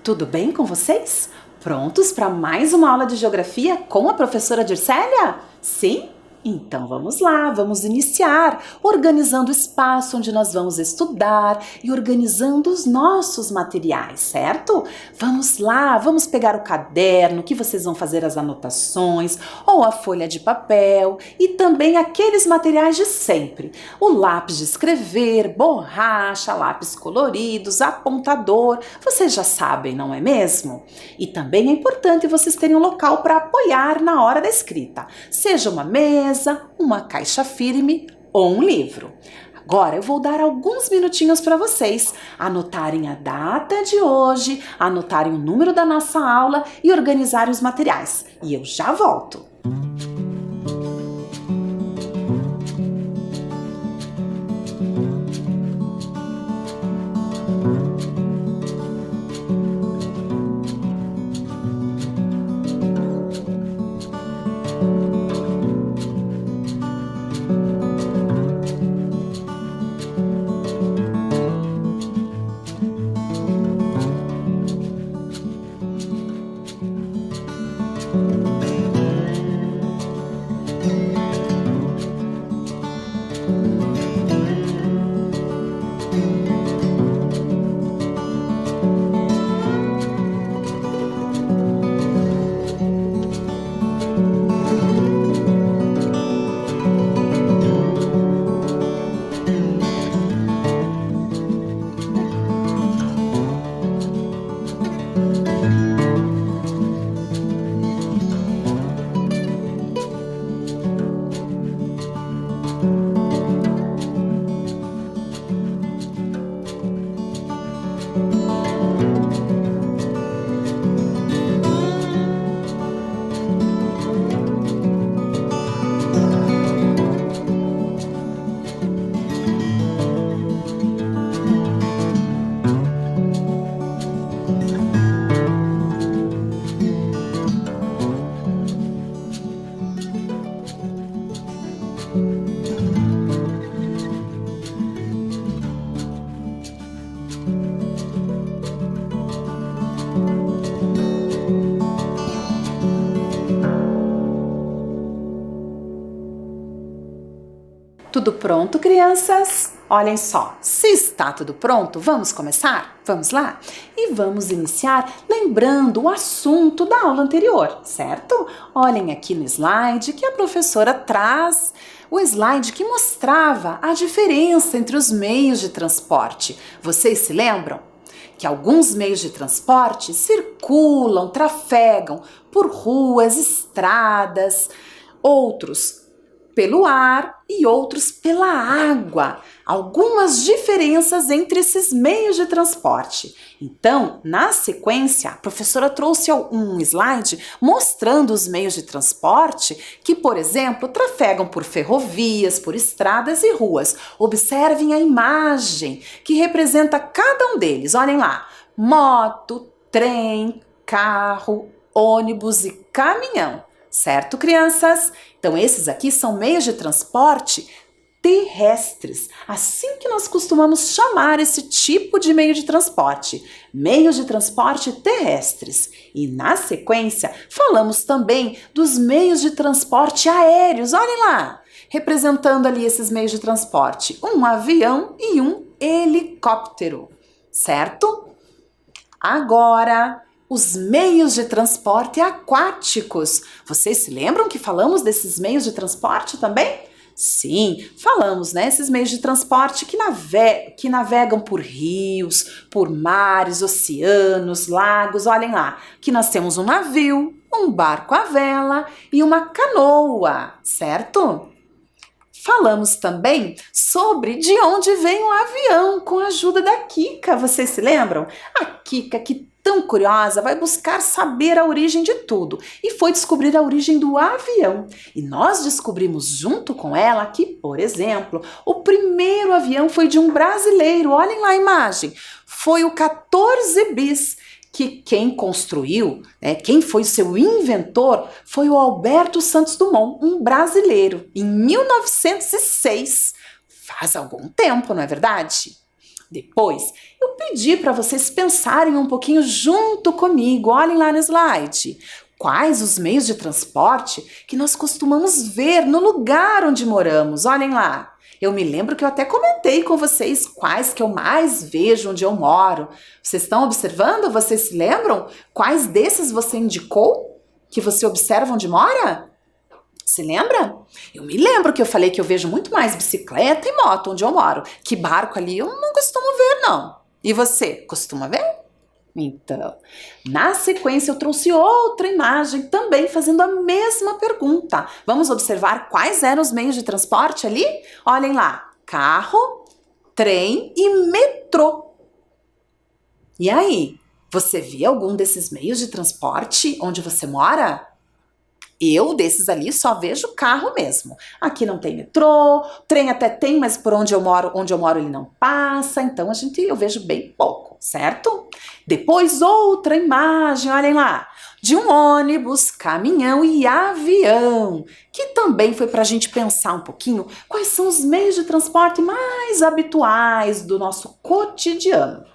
Tudo bem com vocês? Prontos para mais uma aula de geografia com a professora Dircélia? Sim? Então vamos lá, vamos iniciar organizando o espaço onde nós vamos estudar e organizando os nossos materiais, certo? Vamos lá, vamos pegar o caderno que vocês vão fazer as anotações ou a folha de papel e também aqueles materiais de sempre. O lápis de escrever, borracha, lápis coloridos, apontador, vocês já sabem, não é mesmo? E também é importante vocês terem um local para apoiar na hora da escrita, seja uma mesa, uma caixa firme ou um livro. Agora eu vou dar alguns minutinhos para vocês anotarem a data de hoje, anotarem o número da nossa aula e organizarem os materiais. E eu já volto. Tudo pronto, crianças? Olhem só, se está tudo pronto, vamos começar? Vamos lá? E vamos iniciar lembrando o assunto da aula anterior, certo? Olhem aqui no slide que a professora traz o slide que mostrava a diferença entre os meios de transporte. Vocês se lembram? Que alguns meios de transporte circulam, trafegam por ruas, estradas, outros pelo ar e outros pela água. Algumas diferenças entre esses meios de transporte. Então, na sequência, a professora trouxe um slide mostrando os meios de transporte que, por exemplo, trafegam por ferrovias, por estradas e ruas. Observem a imagem que representa cada um deles. Olhem lá: moto, trem, carro, ônibus e caminhão. Certo, crianças? Então, esses aqui são meios de transporte terrestres, assim que nós costumamos chamar esse tipo de meio de transporte, meios de transporte terrestres. E na sequência, falamos também dos meios de transporte aéreos, olhem lá, representando ali esses meios de transporte, um avião e um helicóptero, certo? Agora, os meios de transporte aquáticos. Vocês se lembram que falamos desses meios de transporte também? Sim, falamos, né? Esses meios de transporte que navegam por rios, por mares, oceanos, lagos. Olhem lá, que nós temos um navio, um barco à vela e uma canoa, certo? Falamos também sobre de onde vem o avião com a ajuda da Kika. Vocês se lembram? A Kika, que tão curiosa, vai buscar saber a origem de tudo e foi descobrir a origem do avião. E nós descobrimos junto com ela que, por exemplo, o primeiro avião foi de um brasileiro. Olhem lá a imagem. Foi o 14 bis. Que quem construiu, quem foi seu inventor, foi o Alberto Santos Dumont, um brasileiro, em 1906. Faz algum tempo, não é verdade? Depois, eu pedi para vocês pensarem um pouquinho junto comigo. Olhem lá no slide. Quais os meios de transporte que nós costumamos ver no lugar onde moramos? Olhem lá. Eu me lembro que eu até comentei com vocês quais que eu mais vejo onde eu moro. Vocês estão observando? Vocês se lembram? Quais desses você indicou que você observa onde mora? Se lembra? Eu me lembro que eu falei que eu vejo muito mais bicicleta e moto onde eu moro. Que barco ali eu não costumo ver, não. E você, costuma ver? Então, na sequência eu trouxe outra imagem também fazendo a mesma pergunta. Vamos observar quais eram os meios de transporte ali? Olhem lá, carro, trem e metrô. E aí, você viu algum desses meios de transporte onde você mora? Eu, desses ali, só vejo carro mesmo. Aqui não tem metrô, trem até tem, mas por onde eu moro ele não passa, então eu vejo bem pouco, certo? Depois outra imagem, olhem lá, de um ônibus, caminhão e avião, que também foi para a gente pensar um pouquinho quais são os meios de transporte mais habituais do nosso cotidiano.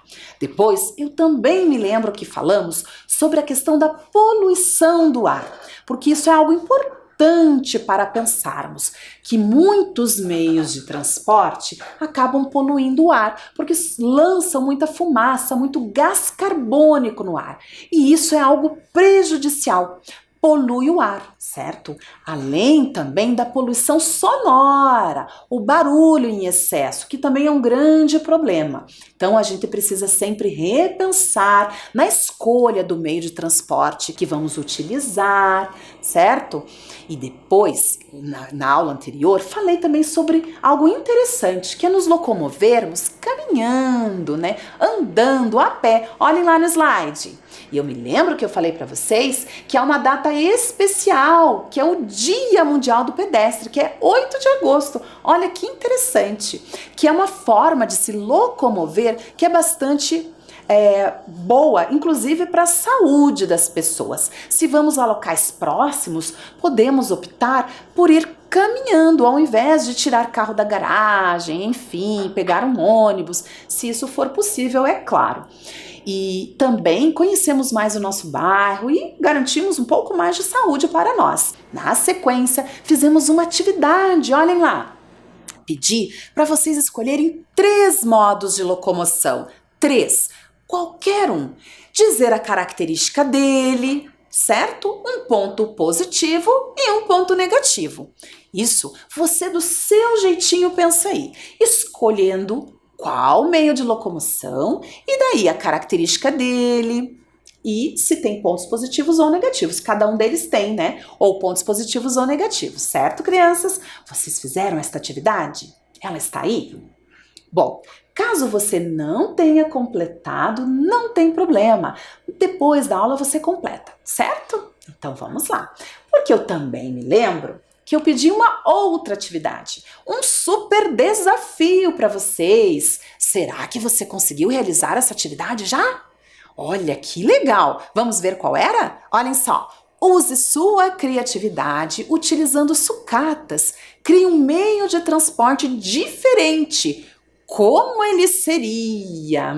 Depois, eu também me lembro que falamos sobre a questão da poluição do ar, porque isso é algo importante para pensarmos, que muitos meios de transporte acabam poluindo o ar, porque lançam muita fumaça, muito gás carbônico no ar, e isso é algo prejudicial. Polui o ar, certo? Além também da poluição sonora, o barulho em excesso, que também é um grande problema. Então a gente precisa sempre repensar na escolha do meio de transporte que vamos utilizar, certo? E depois, na aula anterior, falei também sobre algo interessante, que é nos locomovermos caminhando, né? Andando a pé. Olhem lá no slide. E eu me lembro que eu falei para vocês que há uma data especial, que é o Dia Mundial do Pedestre, que é 8 de agosto. Olha que interessante, que é uma forma de se locomover que é bastante boa, inclusive para a saúde das pessoas. Se vamos a locais próximos, podemos optar por ir caminhando, ao invés de tirar carro da garagem, enfim, pegar um ônibus, se isso for possível, é claro. E também conhecemos mais o nosso bairro e garantimos um pouco mais de saúde para nós. Na sequência, fizemos uma atividade, olhem lá. Pedi para vocês escolherem 3 modos de locomoção. 3, qualquer um. Dizer a característica dele, certo? Um ponto positivo e um ponto negativo. Isso, você do seu jeitinho pensa aí, escolhendo qual meio de locomoção e daí a característica dele e se tem pontos positivos ou negativos. Cada um deles tem, né? Ou pontos positivos ou negativos, certo, crianças? Vocês fizeram esta atividade? Ela está aí? Bom, caso você não tenha completado, não tem problema. Depois da aula você completa, certo? Então vamos lá. Porque eu também me lembro que eu pedi uma outra atividade, um super desafio para vocês. Será que você conseguiu realizar essa atividade já? Olha que legal! Vamos ver qual era? Olhem só. Use sua criatividade utilizando sucatas. Crie um meio de transporte diferente. Como ele seria?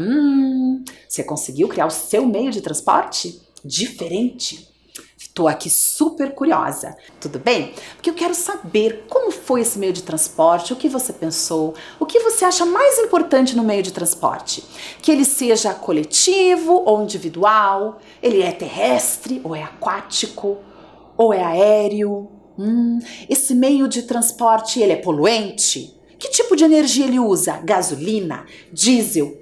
Você conseguiu criar o seu meio de transporte? Diferente? Estou aqui super curiosa, tudo bem? Porque eu quero saber como foi esse meio de transporte, o que você pensou, o que você acha mais importante no meio de transporte. Que ele seja coletivo ou individual, ele é terrestre ou é aquático, ou é aéreo. Esse meio de transporte, ele é poluente? Que tipo de energia ele usa? Gasolina, diesel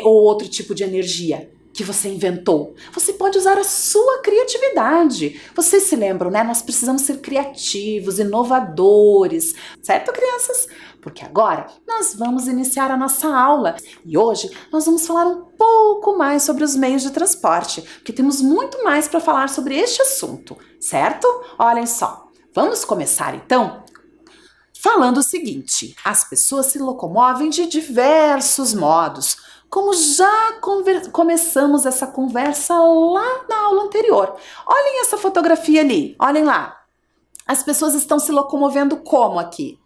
ou outro tipo de energia que você inventou? Você pode usar a sua criatividade. Vocês se lembram, né? Nós precisamos ser criativos, inovadores, certo, crianças? Porque agora nós vamos iniciar a nossa aula e hoje nós vamos falar um pouco mais sobre os meios de transporte, porque temos muito mais para falar sobre este assunto, certo? Olhem só, vamos começar então falando o seguinte: as pessoas se locomovem de diversos modos, como já começamos essa conversa lá na aula anterior. Olhem essa fotografia ali, olhem lá. As pessoas estão se locomovendo como aqui?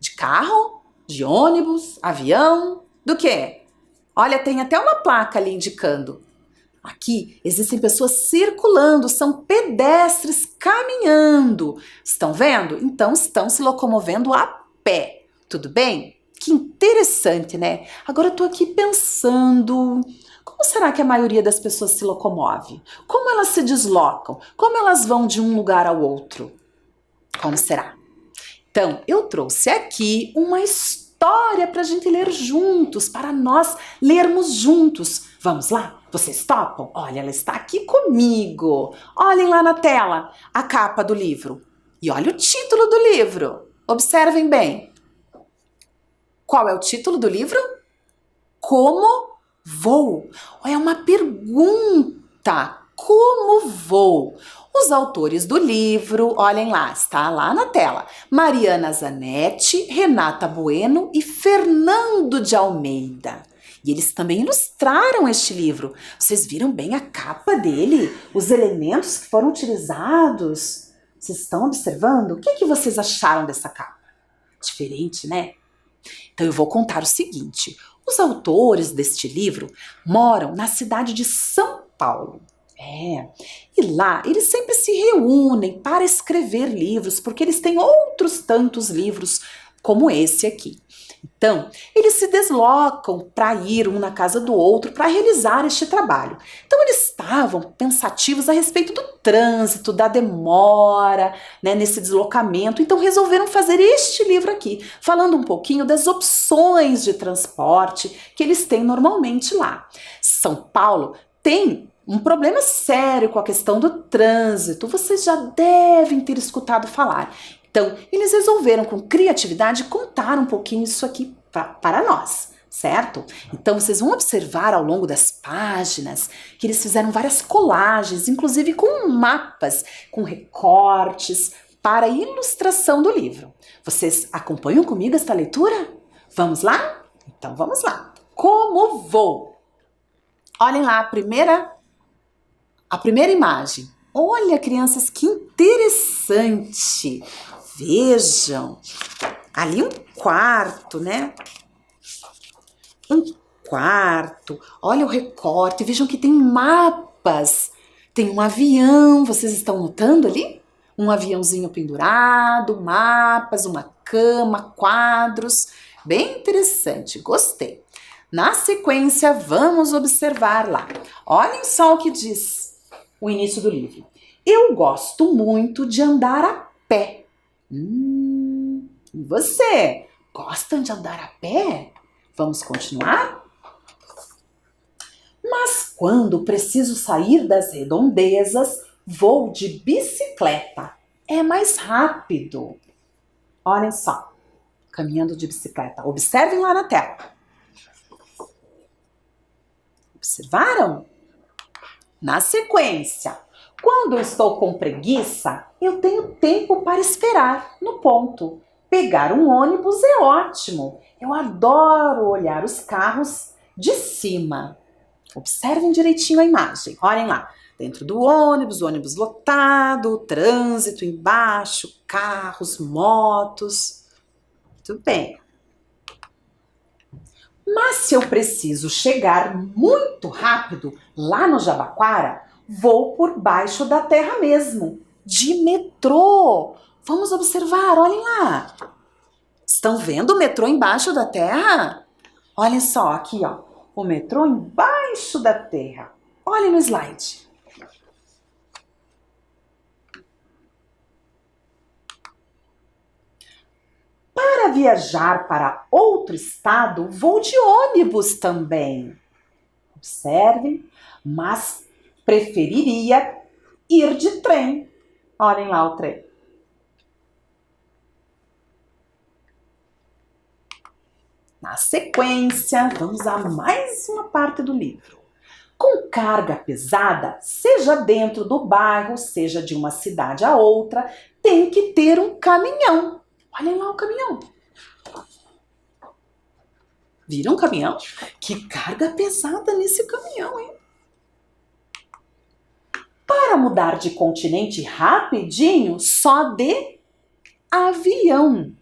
De carro, de ônibus, avião, Do quê? Olha, tem até uma placa ali indicando. Aqui existem pessoas circulando, são pedestres caminhando. Estão vendo? Então estão se locomovendo a pé. Tudo bem? Que interessante, né? Agora eu tô aqui pensando, como será que a maioria das pessoas se locomove? Como elas se deslocam? Como elas vão de um lugar ao outro? Como será? Então, eu trouxe aqui uma história para a gente ler juntos, para nós lermos juntos. Vamos lá? Vocês topam? Olha, ela está aqui comigo. Olhem lá na tela a capa do livro. E olha o título do livro. Observem bem. Qual é o título do livro? Como vou? É uma pergunta. Como vou? Os autores do livro, olhem lá, está lá na tela. Mariana Zanetti, Renata Bueno e Fernando de Almeida. E eles também ilustraram este livro. Vocês viram bem a capa dele? Os elementos que foram utilizados? Vocês estão observando? O que vocês acharam dessa capa? Diferente, né? Então eu vou contar o seguinte. Os autores deste livro moram na cidade de São Paulo. E lá eles sempre se reúnem para escrever livros, porque eles têm outros tantos livros como esse aqui. Então, eles se deslocam para ir um na casa do outro para realizar este trabalho. Então, eles estavam pensativos a respeito do trânsito, da demora, né, nesse deslocamento. Então, resolveram fazer este livro aqui, falando um pouquinho das opções de transporte que eles têm normalmente lá. São Paulo tem um problema sério com a questão do trânsito. Vocês já devem ter escutado falar. Então, eles resolveram, com criatividade, contar um pouquinho isso aqui para nós, certo? Então, vocês vão observar ao longo das páginas que eles fizeram várias colagens, inclusive com mapas, com recortes, para a ilustração do livro. Vocês acompanham comigo esta leitura? Vamos lá? Então, vamos lá. Como vou? Olhem lá a primeira imagem. Olha, crianças, que interessante! Vejam, ali um quarto, né? Um quarto. Olha o recorte, vejam que tem mapas. Tem um avião, vocês estão notando ali? Um aviãozinho pendurado, mapas, uma cama, quadros. Bem interessante, gostei. Na sequência, vamos observar lá. Olhem só o que diz o início do livro. Eu gosto muito de andar a pé. E você? Gostam de andar a pé? Vamos continuar? Mas quando preciso sair das redondezas, vou de bicicleta. É mais rápido. Olhem só, caminhando de bicicleta. Observem lá na tela. Observaram? Na sequência, quando eu estou com preguiça, eu tenho tempo para esperar no ponto. Pegar um ônibus é ótimo. Eu adoro olhar os carros de cima. Observem direitinho a imagem. Olhem lá. Dentro do ônibus, o ônibus lotado, o trânsito embaixo, carros, motos. Muito bem. Mas se eu preciso chegar muito rápido lá no Jabaquara, vou por baixo da terra mesmo, de metrô. Vamos observar, olhem lá. Estão vendo o metrô embaixo da terra? Olhem só, aqui ó, o metrô embaixo da terra. Olhem no slide. Para viajar para outro estado, vou de ônibus também. Observem, mas preferiria ir de trem. Olhem lá o trem. Na sequência, vamos a mais uma parte do livro. Com carga pesada, seja dentro do bairro, seja de uma cidade a outra, tem que ter um caminhão. Olhem lá o caminhão. Viram o caminhão? Que carga pesada nesse caminhão, hein? Para mudar de continente rapidinho, só de avião.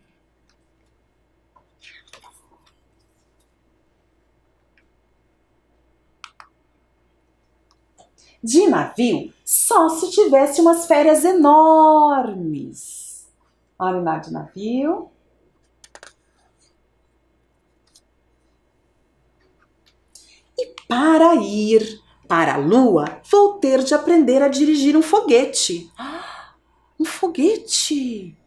De navio, só se tivesse umas férias enormes. Olhem lá de navio. E para ir para a Lua, vou ter de aprender a dirigir um foguete. Um foguete!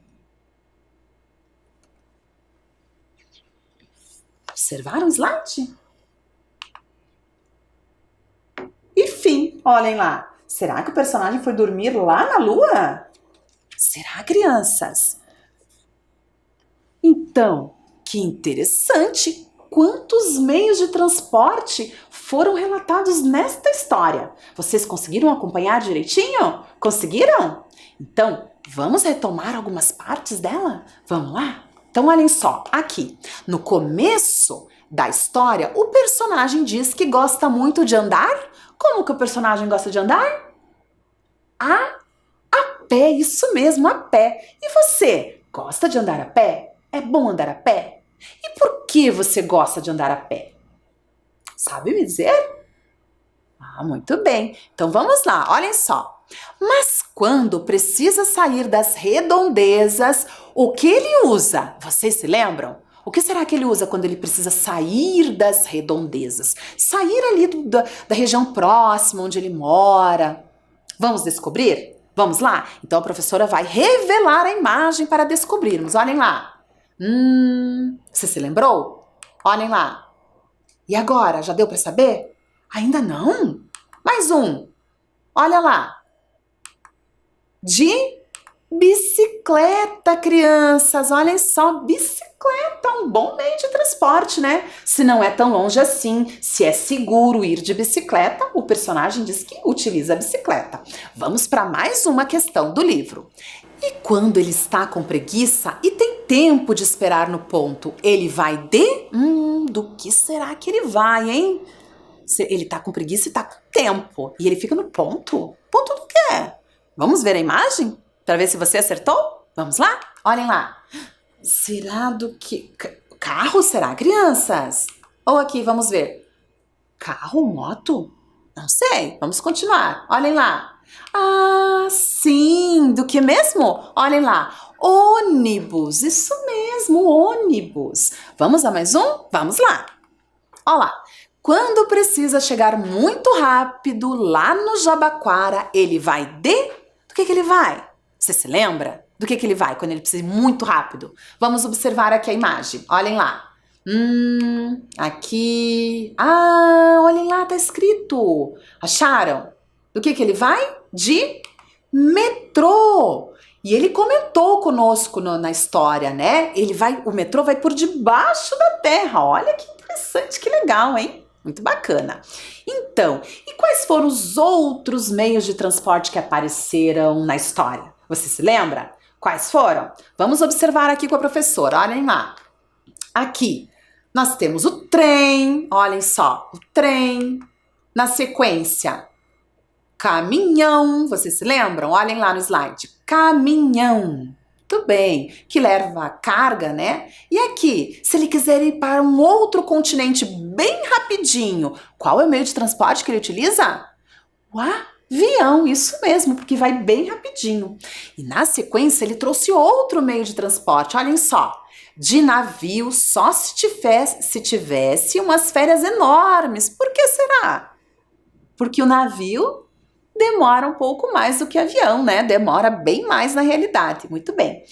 Observaram o slide? E fim, olhem lá. Será que o personagem foi dormir lá na Lua? Será, crianças? Então, que interessante! Quantos meios de transporte foram relatados nesta história? Vocês conseguiram acompanhar direitinho? Conseguiram? Então, vamos retomar algumas partes dela? Vamos lá? Então, olhem só, aqui, no começo da história, o personagem diz que gosta muito de andar. Como que o personagem gosta de andar? A pé, isso mesmo, a pé. E você, gosta de andar a pé? É bom andar a pé? E por que você gosta de andar a pé? Sabe me dizer? Muito bem. Então vamos lá, olhem só. Mas quando precisa sair das redondezas, o que ele usa? Vocês se lembram? O que será que ele usa quando ele precisa sair das redondezas? Sair ali da região próxima onde ele mora. Vamos descobrir? Vamos lá? Então a professora vai revelar a imagem para descobrirmos. Olhem lá. Você se lembrou? Olhem lá. E agora? Já deu para saber? Ainda não? Mais um. Olha lá. De bicicleta, crianças. Olhem só, bicicleta, um bom meio de transporte, né? Se não é tão longe assim, se é seguro ir de bicicleta, o personagem diz que utiliza a bicicleta. Vamos para mais uma questão do livro. E quando ele está com preguiça e tem tempo de esperar no ponto, ele vai de... do que será que ele vai, hein? Ele tá com preguiça e tá com tempo. E ele fica no ponto? Ponto do quê? Vamos ver a imagem? Para ver se você acertou? Vamos lá? Olhem lá. Será do que... Carro, será, crianças? Ou aqui, vamos ver. Carro, moto? Não sei. Vamos continuar. Olhem lá. Sim. Do que mesmo? Olhem lá. Ônibus. Isso mesmo, ônibus. Vamos a mais um? Vamos lá. Olha lá. Quando precisa chegar muito rápido lá no Jabaquara, ele vai de... Do que ele vai? Você se lembra? Do que ele vai quando ele precisa ir muito rápido? Vamos observar aqui a imagem. Olhem lá. Aqui... olhem lá, tá escrito. Acharam? Do que ele vai? De metrô. E ele comentou conosco na história, né? O metrô vai por debaixo da terra. Olha que interessante, que legal, hein? Muito bacana. Então, e quais foram os outros meios de transporte que apareceram na história? Você se lembra? Quais foram? Vamos observar aqui com a professora. Olhem lá. Aqui, nós temos o trem. Olhem só, o trem. Na sequência, caminhão. Vocês se lembram? Olhem lá no slide. Caminhão. Muito bem, que leva carga, né? E aqui, se ele quiser ir para um outro continente bem rapidinho, qual é o meio de transporte que ele utiliza? O avião, isso mesmo, porque vai bem rapidinho. E na sequência, ele trouxe outro meio de transporte, olhem só. De navio, só se tivesse umas férias enormes. Por que será? Porque o navio demora um pouco mais do que avião, né? Demora bem mais na realidade. Muito bem.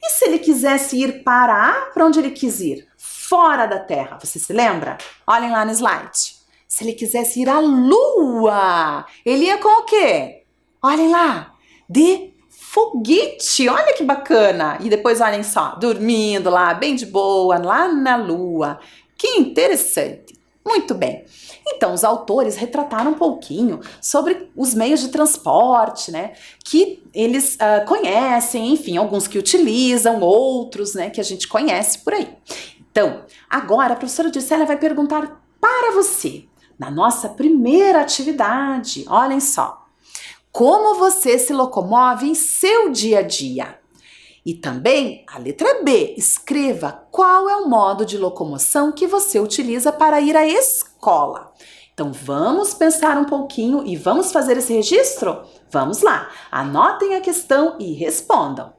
E se ele quisesse ir para onde ele quis ir? Fora da Terra. Você se lembra? Olhem lá no slide. Se ele quisesse ir à Lua, ele ia com o quê? Olhem lá. De foguete. Olha que bacana. E depois, olhem só, dormindo lá, bem de boa, lá na Lua. Que interessante. Muito bem. Então, os autores retrataram um pouquinho sobre os meios de transporte, né, que eles conhecem, enfim, alguns que utilizam, outros, né, que a gente conhece por aí. Então, agora a professora Dircélia vai perguntar para você, na nossa primeira atividade, olhem só, como você se locomove em seu dia a dia? E também, a letra B, escreva qual é o modo de locomoção que você utiliza para ir à escola. Então vamos pensar um pouquinho e vamos fazer esse registro? Vamos lá, anotem a questão e respondam.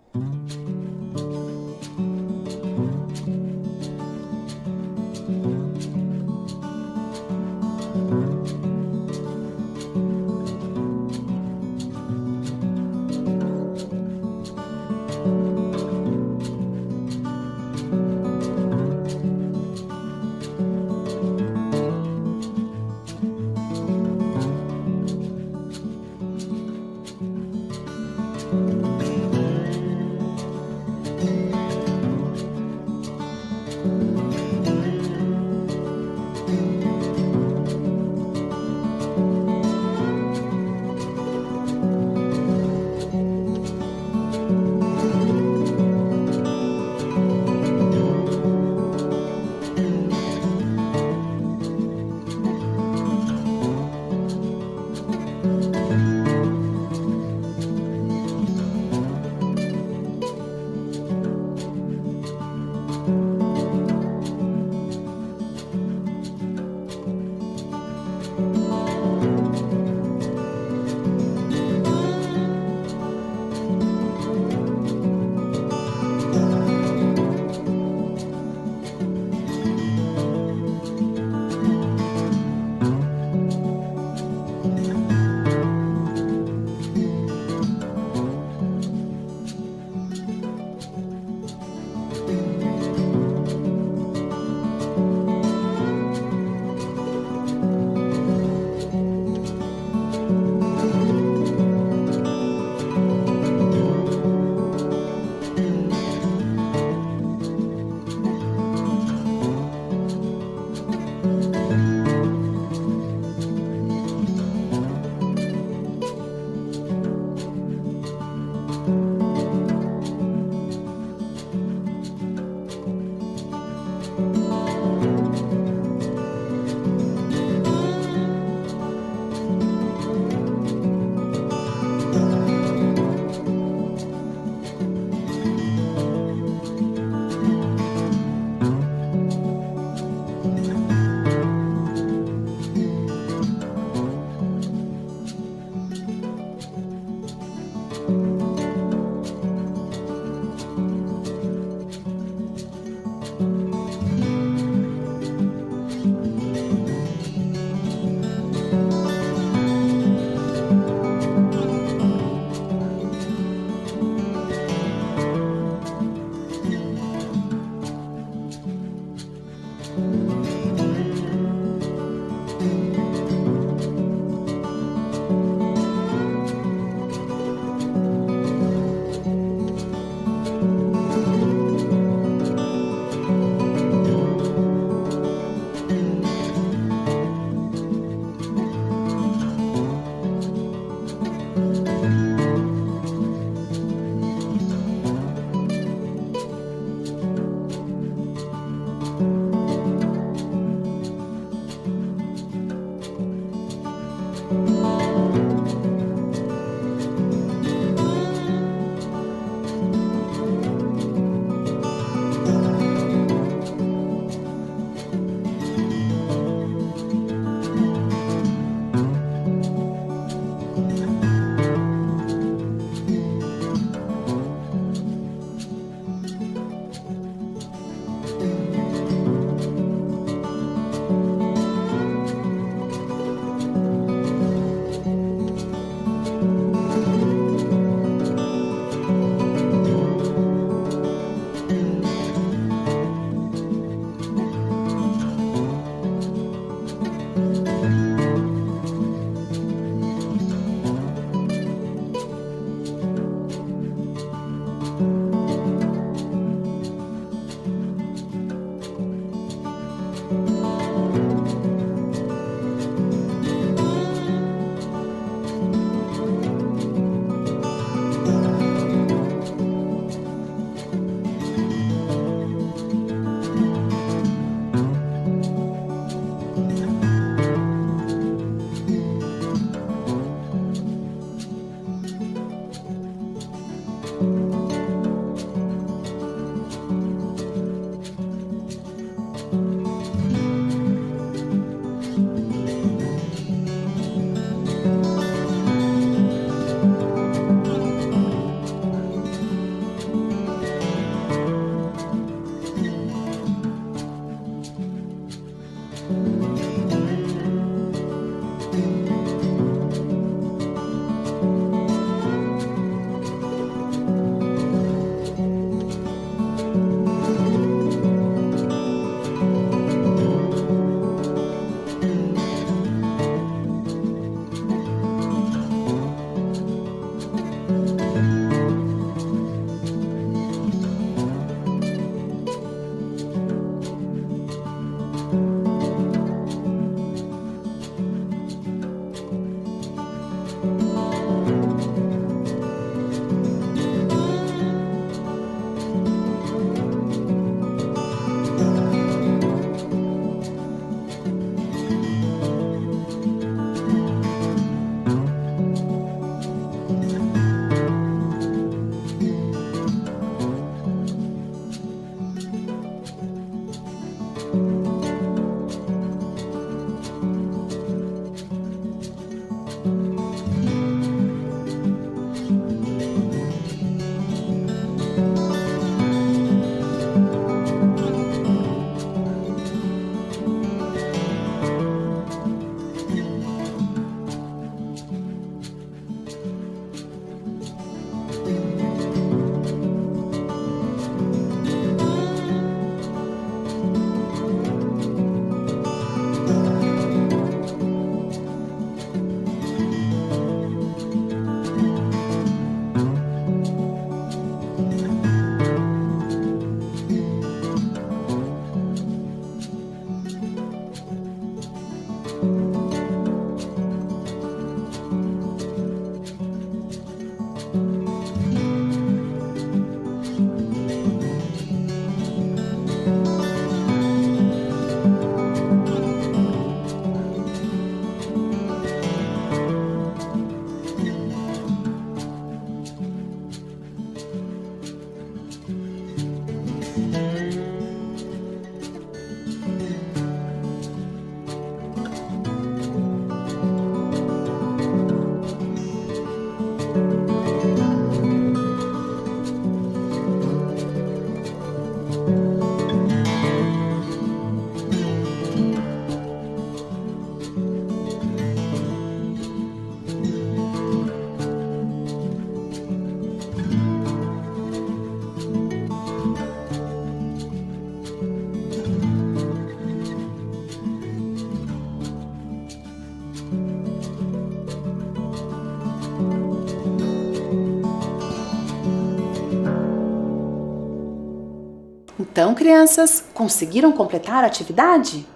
Então, crianças, conseguiram completar a atividade?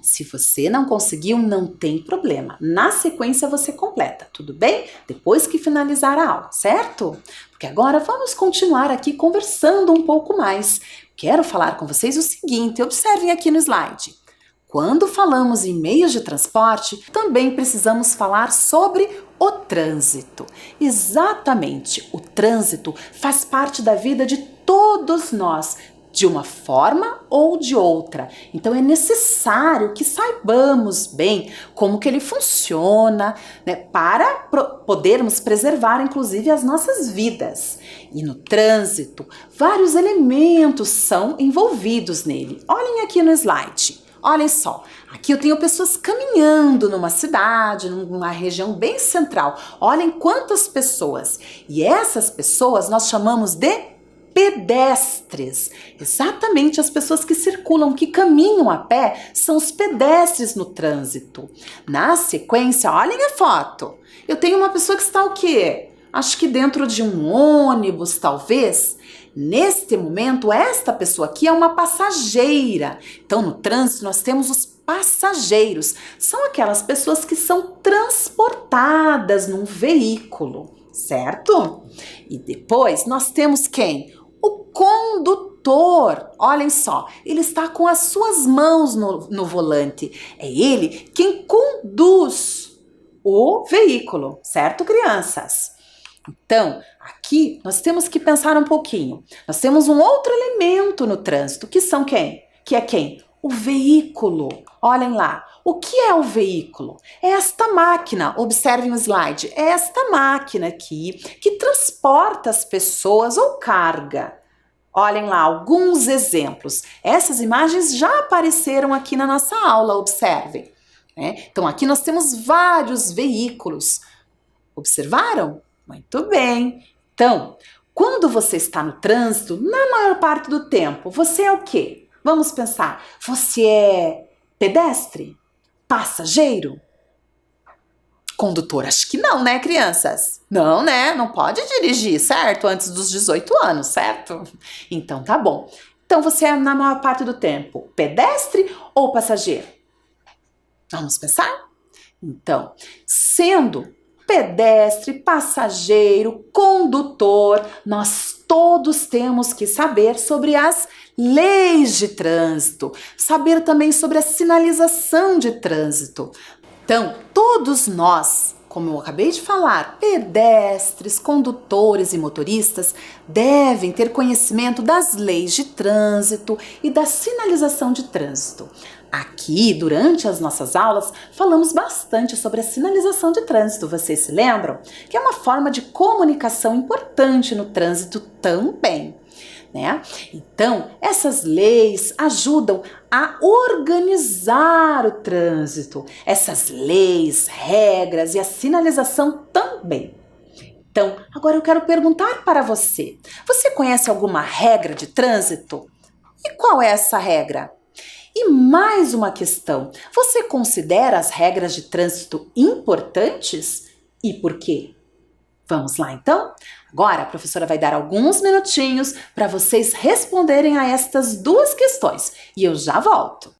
Se você não conseguiu, não tem problema. Na sequência você completa, tudo bem? Depois que finalizar a aula, certo? Porque agora vamos continuar aqui conversando um pouco mais. Quero falar com vocês o seguinte, observem aqui no slide. Quando falamos em meios de transporte, também precisamos falar sobre o trânsito. Exatamente, o trânsito faz parte da vida de todos nós, de uma forma ou de outra. Então é necessário que saibamos bem como que ele funciona, né, para podermos preservar inclusive as nossas vidas. E no trânsito, vários elementos são envolvidos nele. Olhem aqui no slide. Olhem só, aqui eu tenho pessoas caminhando numa cidade, numa região bem central. Olhem quantas pessoas. E essas pessoas nós chamamos de pedestres. Exatamente, as pessoas que circulam, que caminham a pé, são os pedestres no trânsito. Na sequência, olhem a foto. Eu tenho uma pessoa que está o quê? Acho que dentro de um ônibus, talvez. Neste momento, esta pessoa aqui é uma passageira. Então, no trânsito, nós temos os passageiros. São aquelas pessoas que são transportadas num veículo, certo? E depois, nós temos quem? O condutor. Olhem só, ele está com as suas mãos no volante. É ele quem conduz o veículo, certo, crianças? Então, aqui nós temos que pensar um pouquinho. Nós temos um outro elemento no trânsito, que são quem? Que é quem? O veículo. Olhem lá, O que é o veículo? É esta máquina, observem o slide, é esta máquina aqui que transporta as pessoas ou carga. Olhem lá alguns exemplos. Essas imagens já apareceram aqui na nossa aula, observem, né? Então aqui nós temos vários veículos. Observaram? Muito bem. Então, quando você está no trânsito, na maior parte do tempo, você é o quê? Vamos pensar. Você é pedestre? Passageiro? Condutor? Acho que não, né, crianças? Não, né? Não pode dirigir, certo? Antes dos 18 anos, certo? Então tá bom. Então você é, na maior parte do tempo, pedestre ou passageiro? Vamos pensar? Então, sendo pedestre, passageiro, condutor, nós todos temos que saber sobre as leis de trânsito, saber também sobre a sinalização de trânsito. Então, todos nós, como eu acabei de falar, pedestres, condutores e motoristas, devem ter conhecimento das leis de trânsito e da sinalização de trânsito. Aqui, durante as nossas aulas, falamos bastante sobre a sinalização de trânsito, vocês se lembram? Que é uma forma de comunicação importante no trânsito também, né? Então, essas leis ajudam a organizar o trânsito. Essas leis, regras e a sinalização também. Então, agora eu quero perguntar para você. Você conhece alguma regra de trânsito? E qual é essa regra? E mais uma questão, você considera as regras de trânsito importantes? E por quê? Vamos lá então? Agora a professora vai dar alguns minutinhos para vocês responderem a estas duas questões e eu já volto.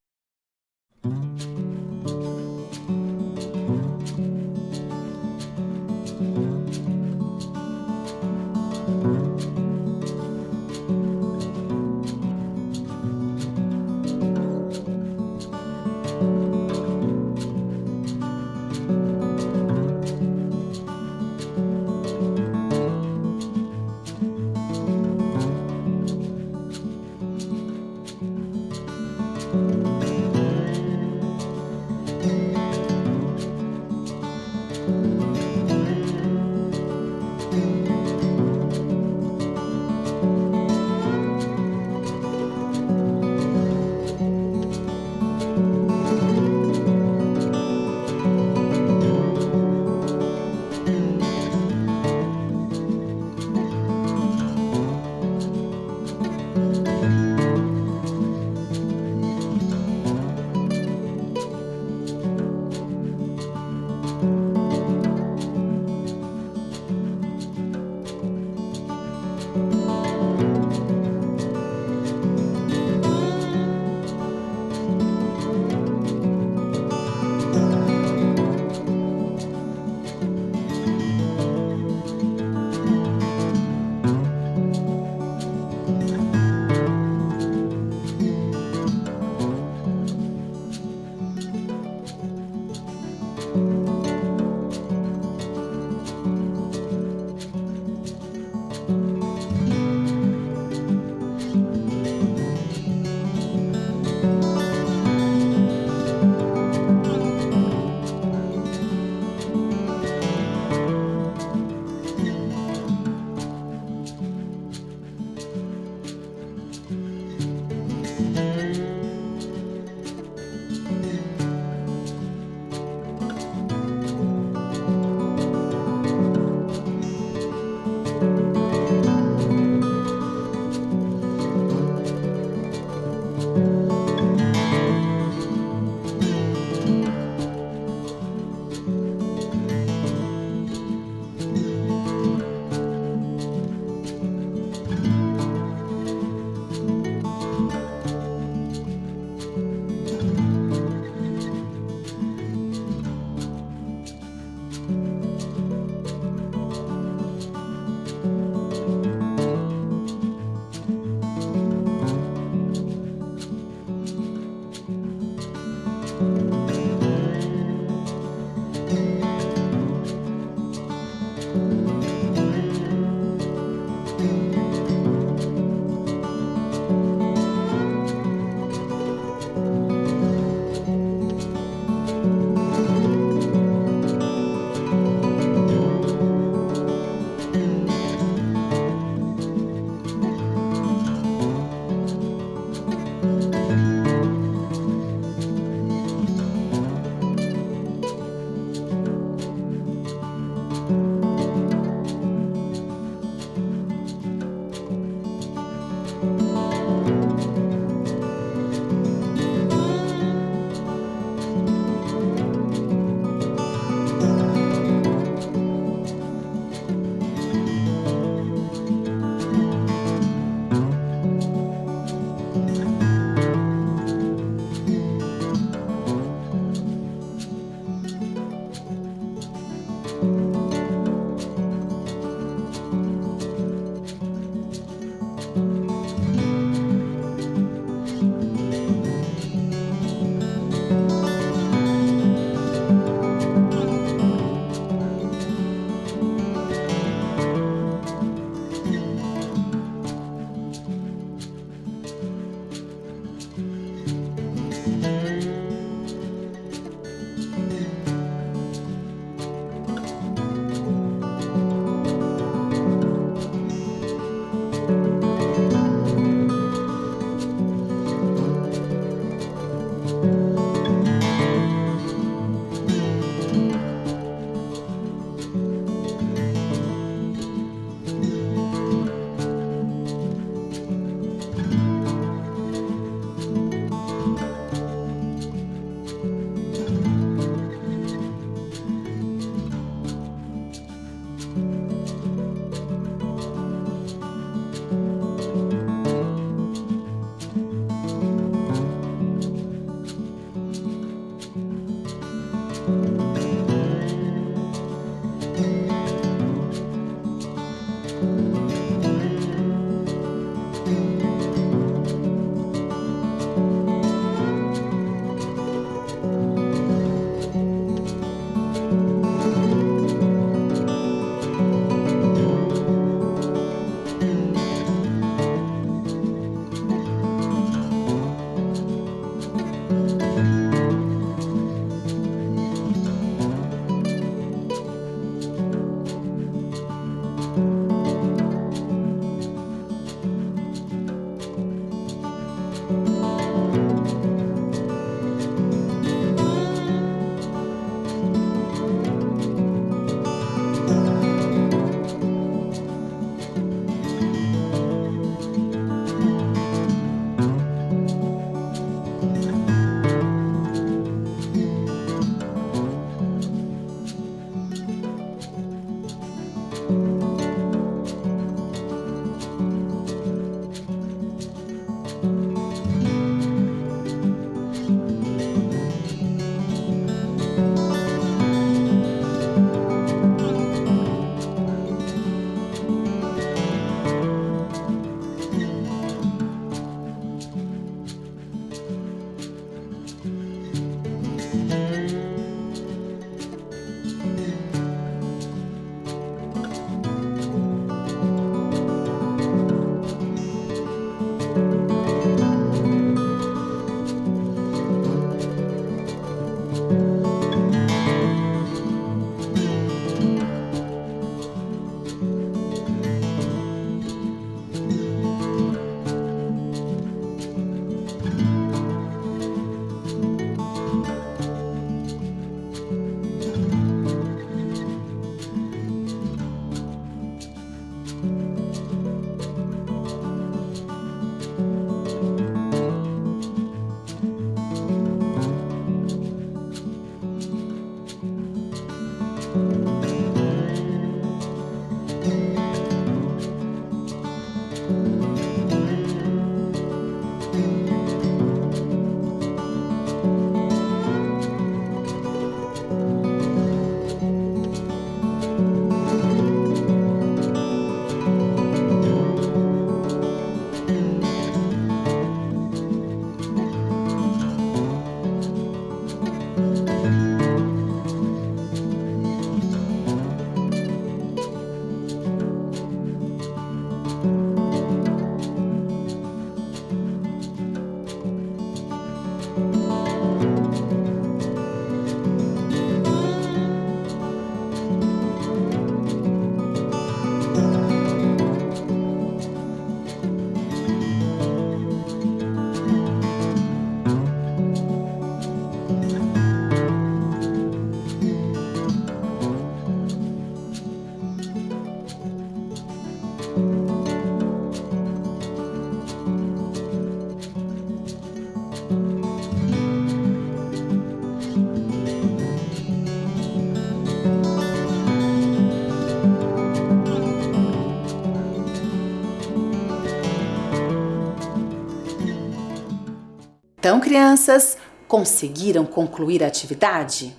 Então, crianças, conseguiram concluir a atividade?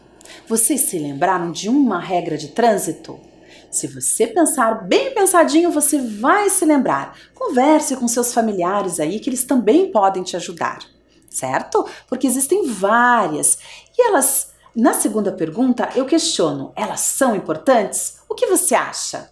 Vocês se lembraram de uma regra de trânsito? Se você pensar bem pensadinho, você vai se lembrar. Converse com seus familiares aí, que eles também podem te ajudar, certo? Porque existem várias. E elas, na segunda pergunta, eu questiono, elas são importantes? O que você acha?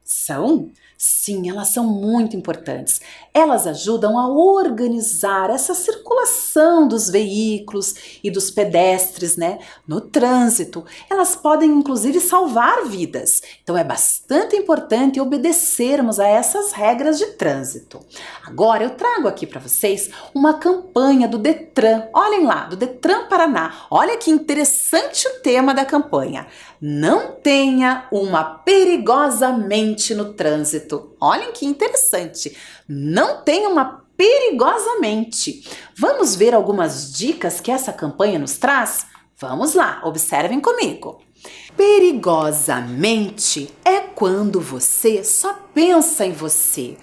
São? Sim, elas são muito importantes. Elas ajudam a organizar essa circulação dos veículos e dos pedestres, né, no trânsito. Elas podem, inclusive, salvar vidas. Então, é bastante importante obedecermos a essas regras de trânsito. Agora, eu trago aqui para vocês uma campanha do Detran. Olhem lá, do Detran Paraná. Olha que interessante o tema da campanha. Não tenha uma perigosamente no trânsito. Olhem que interessante. Não tenha uma perigosamente. Vamos ver algumas dicas que essa campanha nos traz? Vamos lá, observem comigo. Perigosamente é quando você só pensa em você.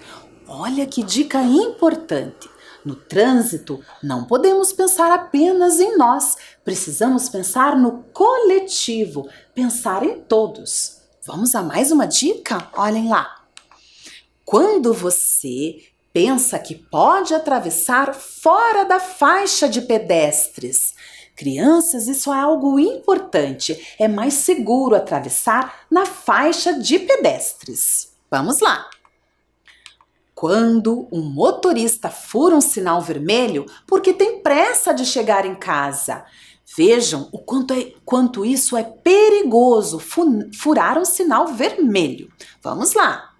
Olha que dica importante. No trânsito, não podemos pensar apenas em nós. Precisamos pensar no coletivo, pensar em todos. Vamos a mais uma dica? Olhem lá. Quando você pensa que pode atravessar fora da faixa de pedestres. Crianças, isso é algo importante. É mais seguro atravessar na faixa de pedestres. Vamos lá! Quando um motorista fura um sinal vermelho porque tem pressa de chegar em casa. Vejam o quanto isso é perigoso, furar um sinal vermelho. Vamos lá!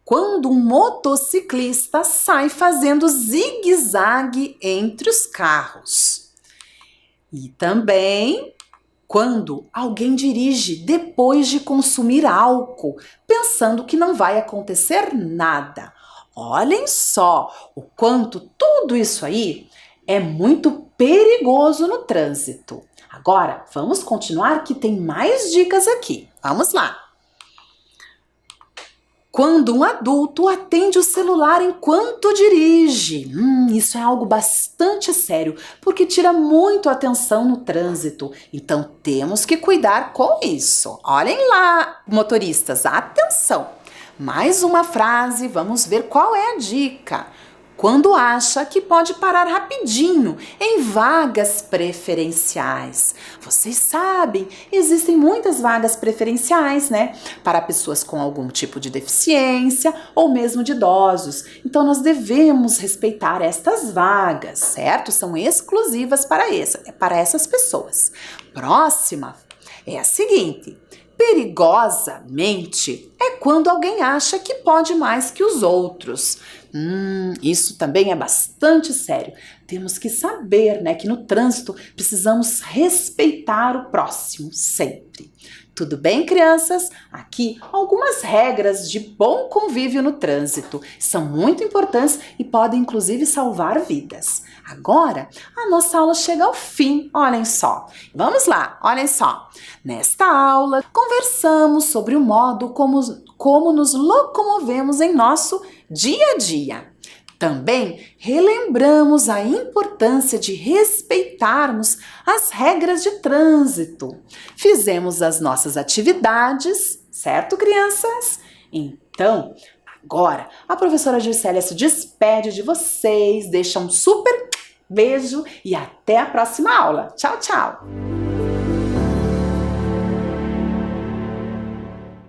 Quando um motociclista sai fazendo zigue-zague entre os carros. E também quando alguém dirige depois de consumir álcool, pensando que não vai acontecer nada. Olhem só o quanto tudo isso aí é muito perigoso no trânsito. Agora, vamos continuar que tem mais dicas aqui. Vamos lá! Quando um adulto atende o celular enquanto dirige. Isso é algo bastante sério, porque tira muito a atenção no trânsito. Então temos que cuidar com isso. Olhem lá, motoristas, atenção! Mais uma frase, vamos ver qual é a dica. Quando acha que pode parar rapidinho em vagas preferenciais. Vocês sabem, existem muitas vagas preferenciais, né? Para pessoas com algum tipo de deficiência ou mesmo de idosos. Então nós devemos respeitar estas vagas, certo? São exclusivas para essas pessoas. Próxima é a seguinte. Perigosamente é quando alguém acha que pode mais que os outros. Isso também é bastante sério. Temos que saber, né, que no trânsito precisamos respeitar o próximo sempre. Tudo bem, crianças? Aqui algumas regras de bom convívio no trânsito. São muito importantes e podem inclusive salvar vidas. Agora, a nossa aula chega ao fim, olhem só. Vamos lá, olhem só. Nesta aula, conversamos sobre o modo como nos locomovemos em nosso dia a dia. Também relembramos a importância de respeitarmos as regras de trânsito. Fizemos as nossas atividades, certo, crianças? Então, agora a professora Gircélia se despede de vocês, deixa um super beijo e até a próxima aula. Tchau, tchau!